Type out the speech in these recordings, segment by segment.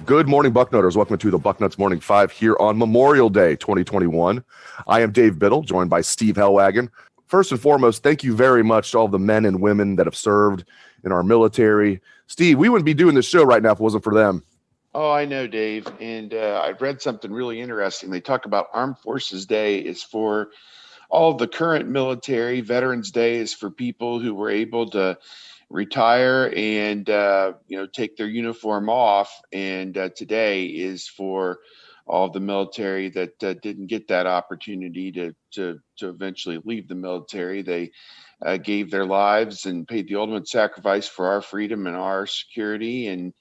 Good morning, Bucknutters. Welcome to the Bucknuts Morning 5 here on Memorial Day 2021. I am Dave Biddle, joined by Steve Helwagen. First and foremost, thank you very much to all the men and women that have served in our military. Steve, we wouldn't be doing this show right now if it wasn't for them. Oh, I know, Dave. And I read something really interesting. They talk about Armed Forces Day is for all of the current military. Veterans Day is for people who were able to retire and take their uniform off, and today is for all of the military that didn't get that opportunity to eventually leave the military. They gave their lives and paid the ultimate sacrifice for our freedom and our security, and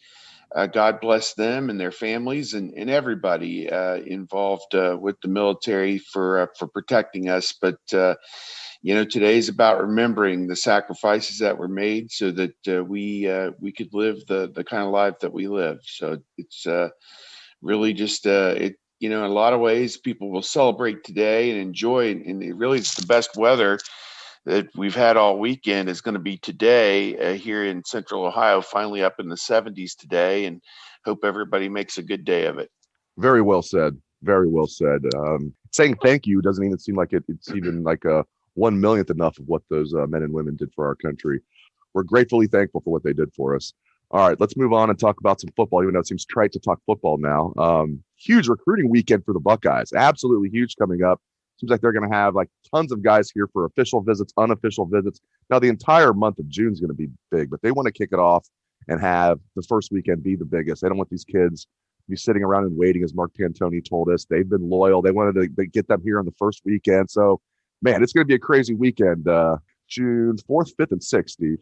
God bless them and their families and everybody involved with the military for protecting us. But today is about remembering the sacrifices that were made so that we could live the kind of life that we live. So it's really just in a lot of ways, people will celebrate today and enjoy, and it really is the best weather that we've had all weekend is going to be today here in Central Ohio, finally up in the 70s today, and hope everybody makes a good day of it. Very well said. Very well said. Saying thank you doesn't even seem like it's even like a 1/1,000,000th enough of what those men and women did for our country. We're gratefully thankful for what they did for us. All right, let's move on and talk about some football, even though it seems trite to talk football now. Huge recruiting weekend for the Buckeyes. Absolutely huge coming up. Seems like they're going to have like tons of guys here for official visits, unofficial visits. Now, the entire month of June is going to be big, but they want to kick it off and have the first weekend be the biggest. They don't want these kids to be sitting around and waiting, as Mark Pantoni told us. They've been loyal. They wanted to get them here on the first weekend. So, man, it's going to be a crazy weekend. June 4th, 5th, and 6th, Steve.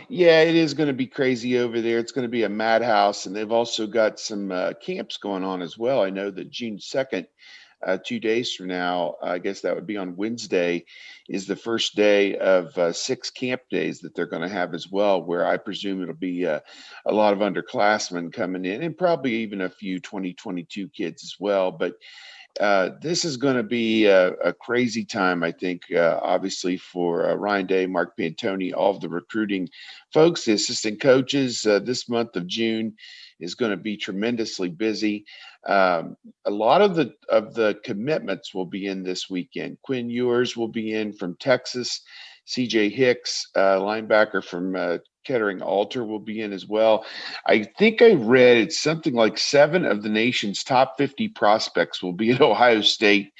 Yeah, it is going to be crazy over there. It's going to be a madhouse, and they've also got some camps going on as well. I know that June 2nd, 2 days from now, I guess that would be on Wednesday, is the first day of 6 camp days that they're going to have as well, where I presume it'll be a lot of underclassmen coming in and probably even a few 2022 kids as well. But this is going to be a crazy time, I think, obviously for Ryan Day, Mark Pantoni, all of the recruiting folks, the assistant coaches. This month of June is going to be tremendously busy. A lot of the commitments will be in this weekend. Quinn Ewers will be in from Texas. CJ Hicks, linebacker from Kettering Alter, will be in as well. I think I read it's something like 7 of the nation's top 50 prospects will be at Ohio State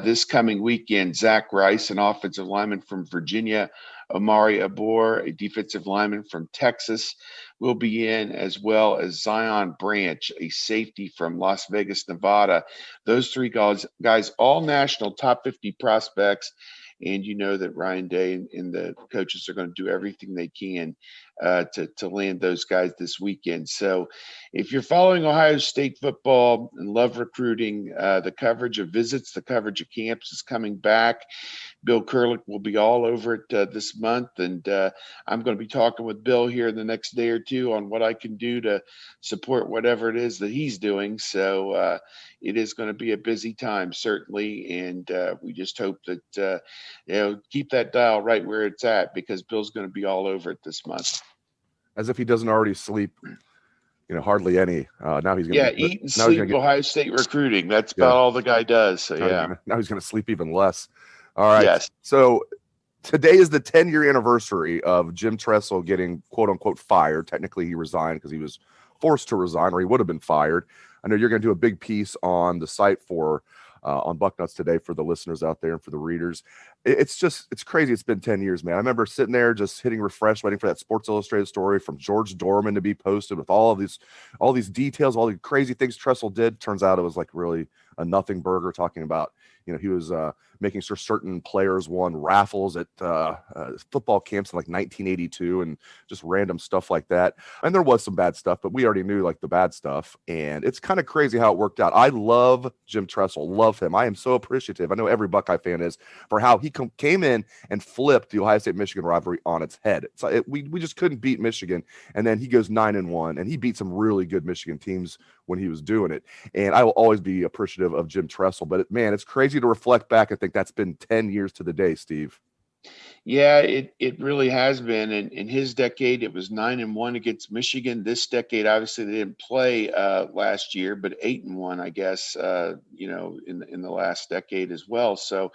this coming weekend. Zach Rice, an offensive lineman from Virginia. Omari Abor, a defensive lineman from Texas, will be in, as well as Zion Branch, a safety from Las Vegas, Nevada. Those 3 guys, all national top 50 prospects. And you know that Ryan Day and the coaches are going to do everything they can to land those guys this weekend. So if you're following Ohio State football and love recruiting, the coverage of visits, the coverage of camps is coming back. Bill Kurlick will be all over it this month. And I'm going to be talking with Bill here in the next day or two on what I can do to support whatever it is that he's doing. So it is going to be a busy time, certainly. And we just hope that, keep that dial right where it's at, because Bill's going to be all over it this month. As if he doesn't already sleep, hardly any. Now he's going to eat and sleep Ohio State recruiting. That's about all the guy does. So now he's going to sleep even less. All right. Yes. So today is the 10-year anniversary of Jim Tressel getting quote unquote fired. Technically, he resigned because he was forced to resign, or he would have been fired. I know you're going to do a big piece on the site for on Bucknuts today for the listeners out there and for the readers. It's crazy. It's been 10 years, man. I remember sitting there just hitting refresh, waiting for that Sports Illustrated story from George Dorman to be posted with all these details, all the crazy things Tressel did. Turns out it was like really a nothing burger, talking about, he was making sure certain players won raffles at football camps in like 1982 and just random stuff like that. And there was some bad stuff, but we already knew like the bad stuff. And it's kind of crazy how it worked out. I love Jim Tressel, love him. I am so appreciative. I know every Buckeye fan is, for how he came in and flipped the Ohio State-Michigan rivalry on its head. We just couldn't beat Michigan. And then he goes 9-1, and he beat some really good Michigan teams when he was doing it. And I will always be appreciative of Jim Tressel. But man, it's crazy to reflect back and think that's been 10 years to the day, Steve. Yeah, it really has been. And in his decade, it was 9-1 against Michigan. This decade, obviously, they didn't play last year, but 8-1, I guess, in the last decade as well. So,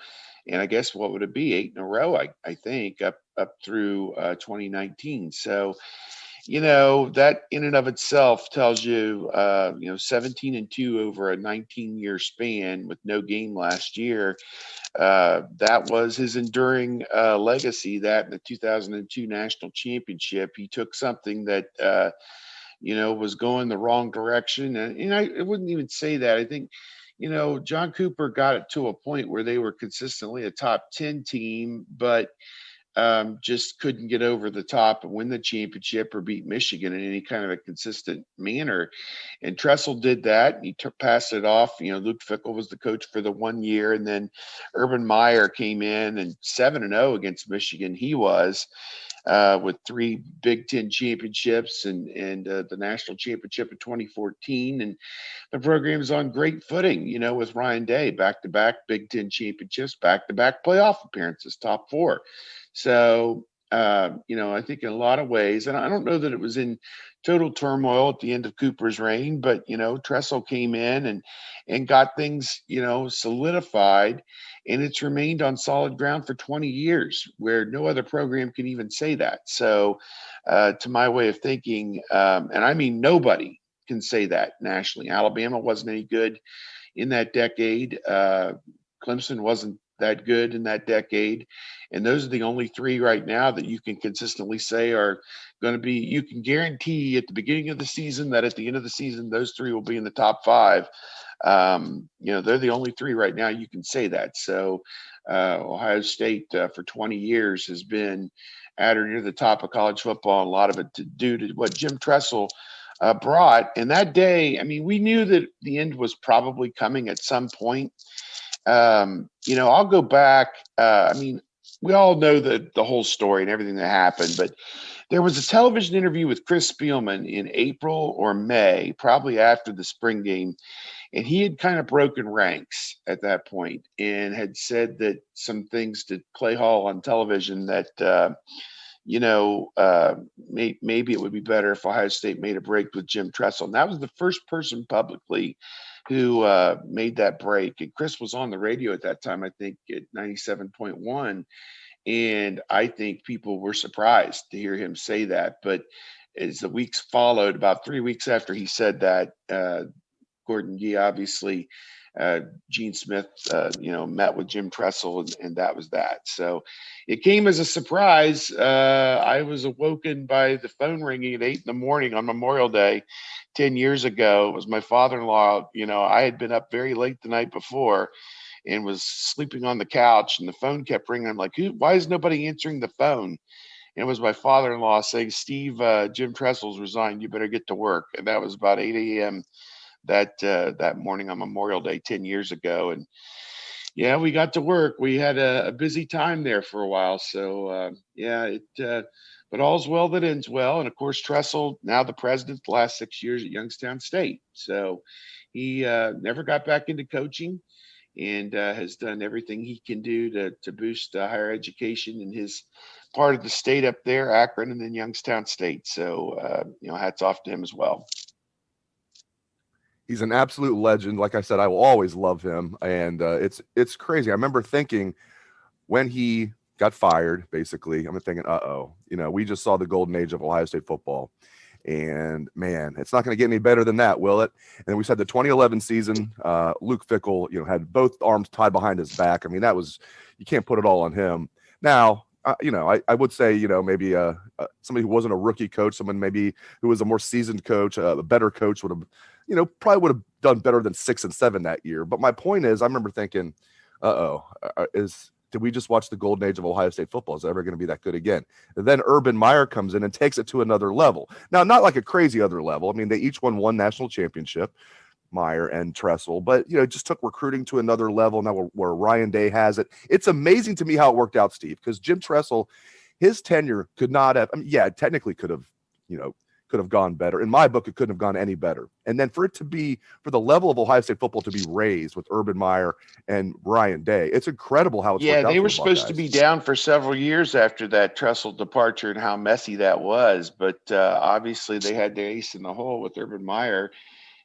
and I guess what would it be? 8 in a row, I think, up through 2019. So, that in and of itself tells you, 17-2 over a 19-year span with no game last year. That was his enduring legacy. That in the 2002 national championship, he took something that was going the wrong direction, and I wouldn't even say that. I think John Cooper got it to a point where they were consistently a top 10 team, but just couldn't get over the top and win the championship or beat Michigan in any kind of a consistent manner. And Tressel did that. And he passed it off. Luke Fickell was the coach for the 1 year, and then Urban Meyer came in and 7-0 against Michigan. He was with 3 Big Ten championships and the national championship in 2014. And the program's on great footing, with Ryan Day, back-to-back Big Ten championships, back-to-back playoff appearances, top 4. So, I think in a lot of ways, and I don't know that it was in total turmoil at the end of Cooper's reign, but, Tressel came in and got things, solidified, and it's remained on solid ground for 20 years, where no other program can even say that. So, to my way of thinking, and I mean, nobody can say that nationally. Alabama wasn't any good in that decade. Clemson wasn't that good in that decade. And those are the only 3 right now that you can consistently say are going to be, you can guarantee at the beginning of the season that at the end of the season, those 3 will be in the top 5. They're the only 3 right now you can say that. So Ohio State for 20 years has been at or near the top of college football. A lot of it to do to what Jim Tressel brought. And that day, I mean, we knew that the end was probably coming at some point. I'll go back. We all know the whole story and everything that happened, but there was a television interview with Chris Spielman in April or May, probably after the spring game. And he had kind of broken ranks at that point and had said that some things to Clay Hall on television that, maybe it would be better if Ohio State made a break with Jim Tressel. And that was the first person publicly who made that break. And Chris was on the radio at that time, I think at 97.1. And I think people were surprised to hear him say that. But as the weeks followed, about 3 weeks after he said that, Gordon Gee, obviously, Gene Smith, met with Jim Tressel, and that was that. So it came as a surprise. I was awoken by the phone ringing at 8 a.m. on Memorial Day 10 years ago. It was my father-in-law. I had been up very late the night before and was sleeping on the couch, and the phone kept ringing. I'm like, why is nobody answering the phone? And it was my father-in-law saying, Steve, Jim Tressel's resigned. You better get to work. And that was about 8 a.m. that morning on Memorial Day 10 years ago. And yeah, we got to work. We had a busy time there for a while. So but all's well that ends well. And of course, Tressel, now the president, the last 6 years at Youngstown State. So he never got back into coaching and has done everything he can do to boost higher education in his part of the state up there, Akron, and then Youngstown State. So, hats off to him as well. He's an absolute legend. Like I said, I will always love him. And it's crazy. I remember thinking when he got fired, basically, I'm thinking, we just saw the golden age of Ohio State football. And man, it's not going to get any better than that, will it? And then we said the 2011 season, Luke Fickell, had both arms tied behind his back. I mean, you can't put it all on him. Now, I would say, maybe somebody who wasn't a rookie coach, someone maybe who was a more seasoned coach, a better coach would have, probably would have done better than 6-7 that year. But my point is, I remember thinking, did we just watch the golden age of Ohio State football? Is it ever going to be that good again? And then Urban Meyer comes in and takes it to another level. Now, not like a crazy other level. I mean, they each won one national championship, Meyer and Tressel, but it just took recruiting to another level now where Ryan Day has it. It's amazing to me how it worked out, Steve, because Jim Tressel, his tenure could not have, technically could have gone better. In my book, it couldn't have gone any better. And then for the level of Ohio State football to be raised with Urban Meyer and Ryan Day, it's incredible how it's worked out. They were supposed to be down for several years after that Tressel departure and how messy that was. But obviously they had the ace in the hole with Urban Meyer,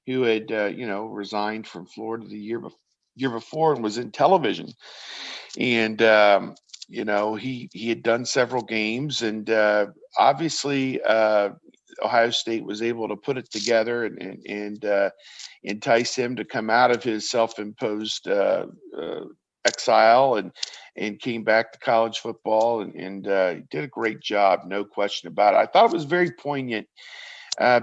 who had, resigned from Florida the year before and was in television. And, he had done several games, and obviously Ohio State was able to put it together and entice him to come out of his self-imposed exile and came back to college football and did a great job, no question about it. I thought it was very poignant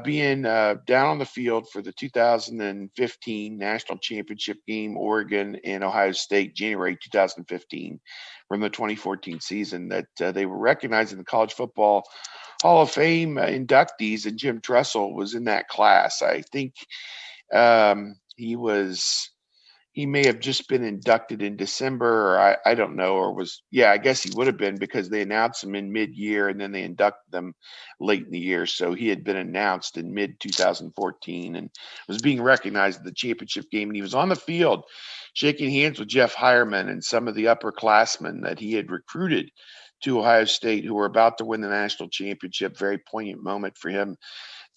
being down on the field for the 2015 national championship game, Oregon and Ohio State, January 2015, from the 2014 season, that they were recognizing the College Football Hall of Fame inductees, and Jim Tressel was in that class. I think he may have just been inducted in December, or I don't know, or I guess he would have been, because they announced him in mid-year and then they inducted them late in the year. So he had been announced in mid-2014 and was being recognized at the championship game. And he was on the field shaking hands with Jeff Hireman and some of the upperclassmen that he had recruited to Ohio State who were about to win the national championship. Very poignant moment for him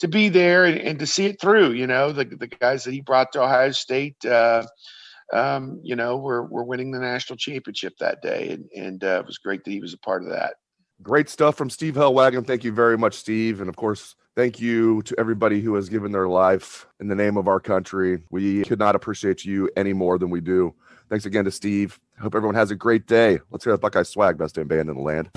to be there and to see it through. The guys that he brought to Ohio State, we're winning the national championship that day. And it was great that he was a part of that. Great stuff from Steve Helwagen. Thank you very much, Steve. And of course, thank you to everybody who has given their life in the name of our country. We could not appreciate you any more than we do. Thanks again to Steve. Hope everyone has a great day. Let's hear that Buckeye swag, best damn band in the land.